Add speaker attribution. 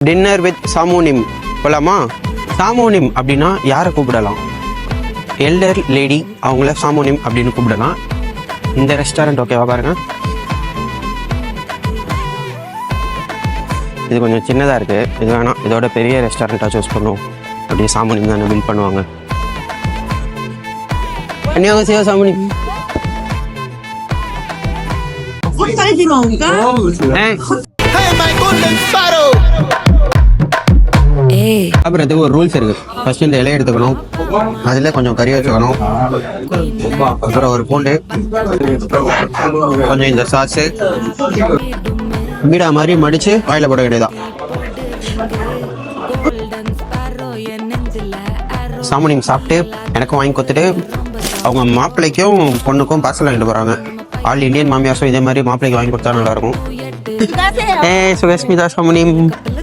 Speaker 1: Dinner with சாமோனிம் போலாமா? சாமோனிம் அப்படின்னா யாரை கூப்பிடலாம்? எல்டர் லேடி, அவங்கள சாமோனிம் அப்படின்னு கூப்பிடலாம். இந்த ரெஸ்டாரண்ட் ஓகேவா பாருங்க. இது கொஞ்சம் சின்னதாக இருக்குது, இது வேணாம், இதோட பெரிய ரெஸ்டாரண்ட்டாக சூஸ் பண்ணுவோம். அப்படியே சாமோனிம் தானே பில் பண்ணுவாங்க. 안녕하세요 사모님.
Speaker 2: 헛갈지 먹을까?
Speaker 1: 네. சாப்பிட்றதுக்கு ஒரு ரூல்ஸ் இருக்கு. ஃபர்ஸ்ட் இந்த இலையை எடுத்துக்கணும், அதில் கொஞ்சம் கறி வச்சுக்கணும், அப்புறம் ஒரு பூண்டு, கொஞ்சம் இந்த சாஸு, பீடா மாதிரி மடிச்சு வாயில போட வேண்டியதான். சாமோனிம் சாப்பிட்டு எனக்கும் வாங்கி கொடுத்துட்டு அவங்க மாப்பிள்ளைக்கும் பொண்ணுக்கும் பார்சல் வாங்கிட்டு போறாங்க. ஆல் இண்டியன் மாமியார்ஸும் இதே மாதிரி மாப்பிள்ளைக்கு வாங்கி கொடுத்தா நல்லா இருக்கும். சுகஸ்மிதா சாமோனிம்.